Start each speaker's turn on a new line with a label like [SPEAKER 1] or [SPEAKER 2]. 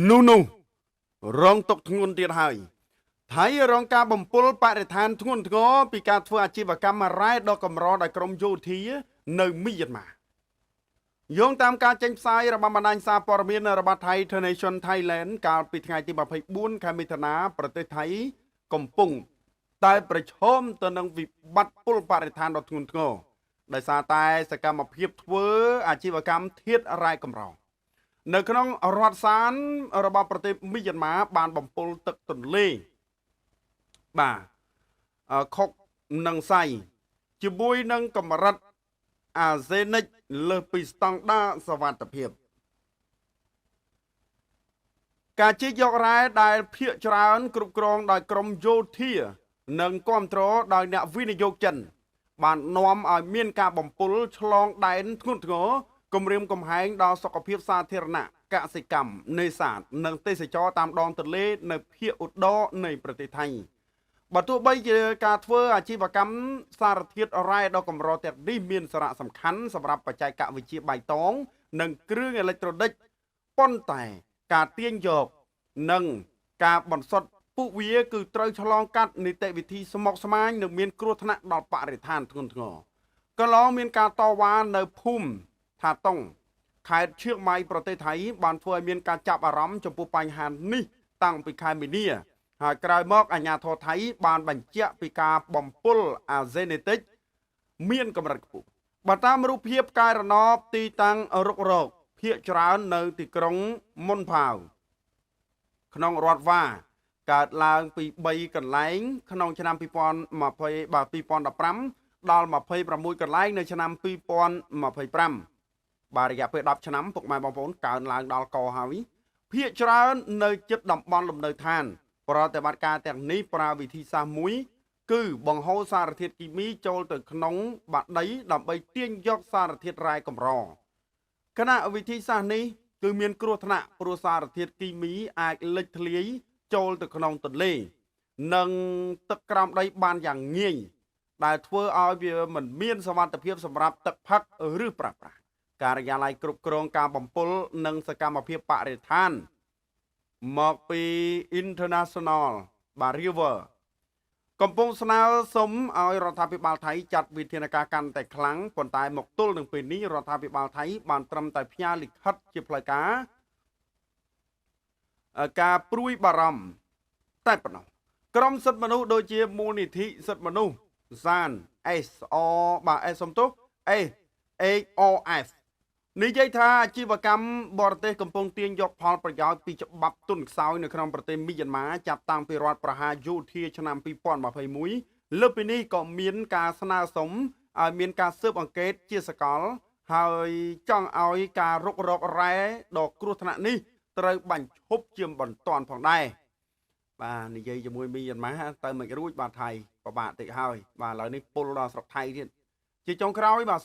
[SPEAKER 1] នោះរងទុកធ្ងន់ទៀតហើយថៃរងការបំពុលបរិស្ថានធ្ងន់ធ្ងរពីការធ្វើអាជីវកម្មរ៉ែដ៏កម្រដោយក្រមយោធានៅមីយ៉ាន់ម៉ាយោងតាមការចេញផ្សាយរបស់បណ្ដាញសារព័ត៌មានរបស់ថៃ Nation Thailand កាលពីថ្ងៃទី24ខែមិថុនាប្រទេសថៃកំពុងតែប្រឈមទៅនឹងវិបត្តិពុលបរិស្ថានដ៏ធ្ងន់ធ្ងរដោយសារតែសកម្មភាពធ្វើអាជីវកម្មធាតុរ៉ែកម្រនៅក្នុងរដ្ឋសានរបស់ប្រទេសមីយ៉ាន់ម៉ាបានបំពុលទឹកទន្លេបាទខុកនឹងសៃជាមួយនឹងកម្រិតអាសេនិកលើសពីស្តង់ដារសុវត្ថិភាពការជិះយករ៉ែដែលភាគច្រើនគ្រប់គ្រងដោយក្រមយោធានិងគ្រប់គ្រងដោយអ្នកវិនិយោគចិនបាននាំឲ្យមានការបំពុលឆ្លងដែនធ្ងន់ធ្ងរគំរាមកំហែងដល់សុខភាពសាធារណៈកសិកម្មនេសាទនិងទេសចរតាមដងទន្លេនៅភាគឧត្តរនៃប្រទេសថៃបើទោះបីជាការធ្វើអាជីវកម្មសារធាតុរ៉ែដ៏កម្រទាំងនេះមានសារៈសំខាន់សម្រាប់បច្ចេកវិទ្យាបៃតងនិងគ្រឿងអេឡិចត្រូនិកប៉ុន្តែការទាញយកនិងការបន្សុទ្ធពួកវាគឺត្រូវឆ្លងកាត់នីតិវិធីស្មុគស្មាញនិងមានគ្រោះថ្នាក់ដល់បរិស្ថានធ្ងន់ធ្ងរកន្លងមានការតវ៉ានៅភូមិថាតុងខេត្តឈៀងម៉ៃប្រទេសថៃបានធ្វើឲ្យមានការចាប់អារម្មណ៍ចំពោះបញ្ហានេះតាំងពីខែមីនាហើយក្រោយមកអាជ្ញាធរថៃបានបញ្ជាក់ពីការបំពុលអាសេនេតិកមានកម្រិតខ្ពស់បើតាមរូបភាពផ្កាយរណបទីតាំងរុករកភាគច្រើននៅទីក្រុងមុនផាវក្នុងរដ្ឋវ៉ាកើតឡើងពី3កន្លែងក្នុងឆ្នាំ2020 2015ដល់26កន្លែងនៅឆ្នាំ2025បាទរយៈពេល10ឆ្នាំពុកម៉ែបងប្អូនកើនឡើងដល់កហើយភាគច្រើននៅជិតតំបន់លំនៅឋានប្រតិបត្តិការទាំងនេះប្រើវិធីសាស្ត្រមួយគឺបង្ហូរសារធាតុគីមីចូលទៅក្នុងបាតដីដើម្បីទាញយកសារធាតុរ៉ែកម្រគណៈវិធីសាស្ត្រនេះគឺមានគ្រោះថ្នាក់ព្រោះសារធាតុគីមីអាចលេចធ្លាយចូលទៅក្នុងទន្លេនិងទឹកក្រោមដីបានយ៉ាងងាយដែលធ្វើឲ្យវាមិនមានសុវត្ថិភាពសម្រាប់ទឹកផឹកឬប្រើប្រាស់ការិយាល័យគ្រប់គ្រងការបំពុលនិងសកម្មភាពបរិស្ថានមកពី International River កំពុងស្នើសុំឲ្យរដ្ឋាភិបាលថៃចាត់វិធានការកាន់តែខ្លាំងប៉ុន្តែមកទល់នឹងពេលនេះរដ្ឋាភិបាលថៃបានត្រឹមតែផ្ញើលិខិតជាផ្លូវការព្រួយបារម្ភតែប៉ុណ្ណោះក្រមសិទ្ធិមនុស្សដូចជាមូលនិធិសិទ្ធិមនុស្សសាន SOF និយាយថាអាជីវកម្មបរទេសកំពុងទាញយកផលប្រយោជន៍ពីច្បាប់ទុនខ្សោយនៅក្នុងប្រទេសមីយ៉ាន់ម៉ាចាប់តាំងពីរដ្ឋប្រហារយោធាឆ្នាំ2021លើពីនេះក៏មានការស្នើសុំឲ្យមានការស៊ើបអង្កេតជាសកលហើយចង់ឲ្យការរុករករ៉ែដ៏គ្រោះថ្នាក់នេះត្រូវបញ្ឈប់ជាបន្ទាន់ផងដែរបាទនិយាយជាមួយមីយ៉ាន់ម៉ាទៅមិនរួចបាទថៃពិបាកតិចហើយបាទឥឡូវនេះពុលដល់ស្រុកថៃទៀតជាចុងក្រោយបាទ